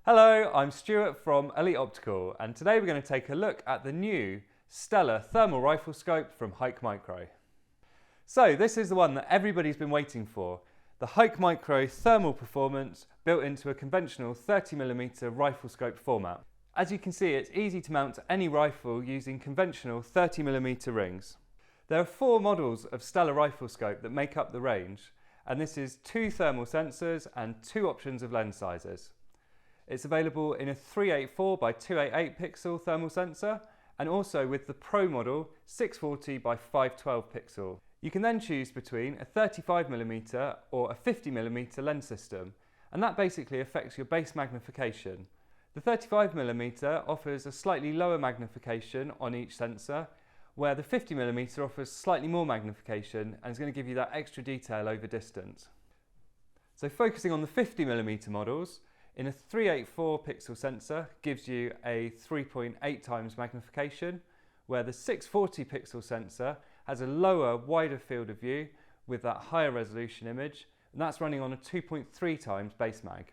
Hello, I'm Stuart from Elite Optical, and today we're going to take a look at the new stellar thermal rifle scope from HIKMICRO. So this is the one that everybody's been waiting for, the HIKMICRO Thermal Performance built into a conventional 30mm rifle scope format. As you can see, it's easy to mount to any rifle using conventional 30mm rings. There are 4 models of stellar rifle scope that make up the range, and this is 2 thermal sensors and 2 options of lens sizes. It's available in a 384 by 288 pixel thermal sensor and also with the Pro model 640 by 512 pixel. You can then choose between a 35mm or a 50mm lens system, and that basically affects your base magnification. The 35mm offers a slightly lower magnification on each sensor, where the 50mm offers slightly more magnification and is going to give you that extra detail over distance. So focusing on the 50mm models, in a 384 pixel sensor gives you a 3.8 times magnification, where the 640 pixel sensor has a lower, wider field of view with that higher resolution image, and that's running on a 2.3 times base mag.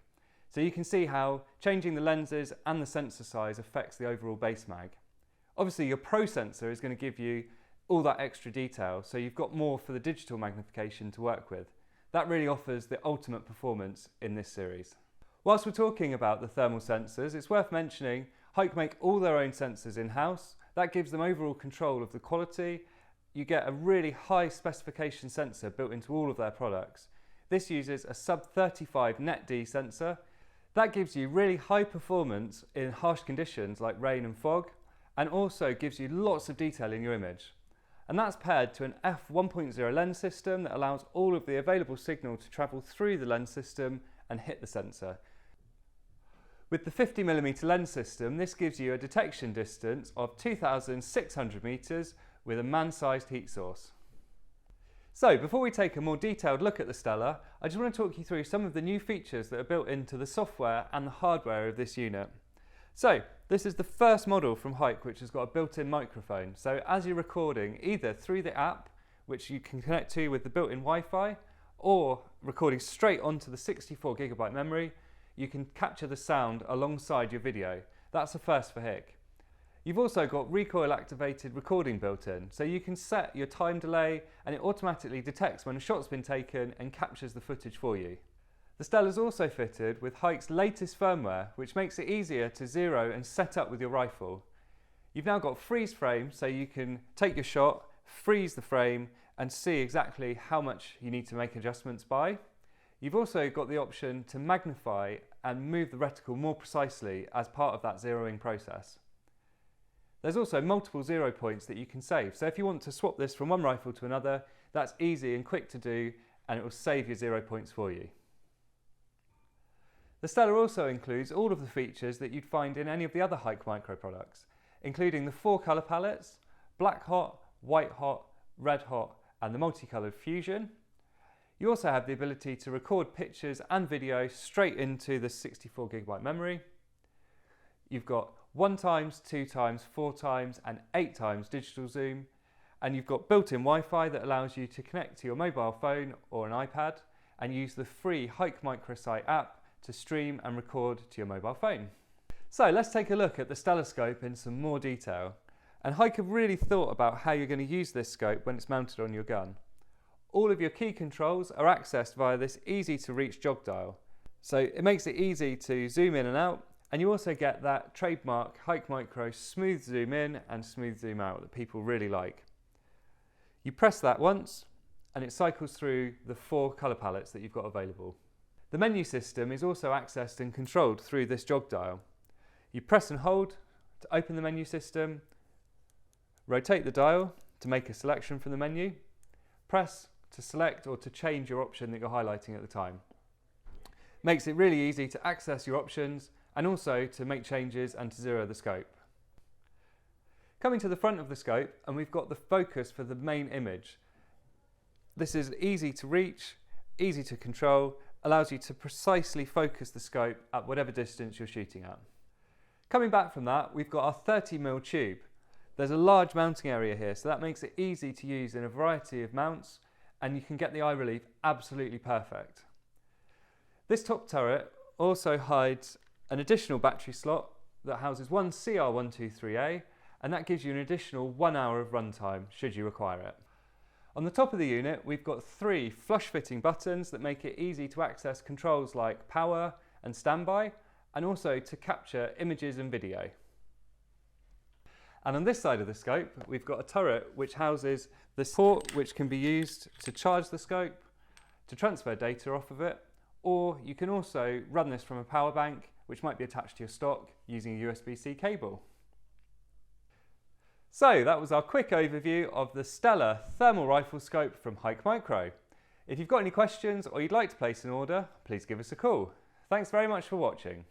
So you can see how changing the lenses and the sensor size affects the overall base mag. Obviously your Pro sensor is going to give you all that extra detail, so you've got more for the digital magnification to work with. That really offers the ultimate performance in this series. Whilst we're talking about the thermal sensors, it's worth mentioning HIKE make all their own sensors in-house. That gives them overall control of the quality. You get a really high specification sensor built into all of their products. This uses a sub 35 net-D sensor. That gives you really high performance in harsh conditions like rain and fog, and also gives you lots of detail in your image. And that's paired to an f1.0 lens system that allows all of the available signal to travel through the lens system and hit the sensor. With the 50mm lens system, this gives you a detection distance of 2,600 metres with a man-sized heat source. So before we take a more detailed look at the Stellar, I just want to talk you through some of the new features that are built into the software and the hardware of this unit. So this is the first model from HIKE which has got a built-in microphone. So as you're recording, either through the app, which you can connect to with the built-in Wi-Fi, or recording straight onto the 64GB memory, you can capture the sound alongside your video. That's a first for HIK. You've also got Recoil activated recording built in, so you can set your time delay and it automatically detects when a shot's been taken and captures the footage for you. The Stellar's also fitted with HIKE's latest firmware, which makes it easier to zero and set up with your rifle. You've now got freeze frame, so you can take your shot, freeze the frame and see exactly how much you need to make adjustments by. You've also got the option to magnify and move the reticle more precisely as part of that zeroing process. There's also multiple 0 points that you can save, so if you want to swap this from one rifle to another, that's easy and quick to do, and it will save your 0 points for you. The Stellar also includes all of the features that you'd find in any of the other HIKMICRO products, including the 4 colour palettes, black hot, white hot, red hot, and the multicoloured fusion. You also have the ability to record pictures and video straight into the 64GB memory. You've got 1x, 2x, 4x and 8x digital zoom, and you've got built-in Wi-Fi that allows you to connect to your mobile phone or an iPad and use the free HIKMICRO site app to stream and record to your mobile phone. So let's take a look at the Stellar scope in some more detail. And HIKE have really thought about how you're going to use this scope when it's mounted on your gun. All of your key controls are accessed via this easy to reach jog dial. So it makes it easy to zoom in and out, and you also get that trademark HIKMICRO smooth zoom in and smooth zoom out that people really like. You press that once and it cycles through the 4 colour palettes that you've got available. The menu system is also accessed and controlled through this jog dial. You press and hold to open the menu system, rotate the dial to make a selection from the menu, press to select or to change your option that you're highlighting at the time. Makes it really easy to access your options and also to make changes and to zero the scope. Coming to the front of the scope, and we've got the focus for the main image. This is easy to reach, easy to control, allows you to precisely focus the scope at whatever distance you're shooting at. Coming back from that, we've got our 30mm tube. There's a large mounting area here, so that makes it easy to use in a variety of mounts, and you can get the eye relief absolutely perfect. This top turret also hides an additional battery slot that houses one CR123A, and that gives you an additional 1 hour of runtime should you require it. On the top of the unit, we've got 3 flush-fitting buttons that make it easy to access controls like power and standby, and also to capture images and video. And on this side of the scope, we've got a turret which houses the port which can be used to charge the scope, to transfer data off of it, or you can also run this from a power bank which might be attached to your stock using a USB-C cable. So that was our quick overview of the Stellar Thermal Rifle Scope from HIKMICRO. If you've got any questions or you'd like to place an order, please give us a call. Thanks very much for watching.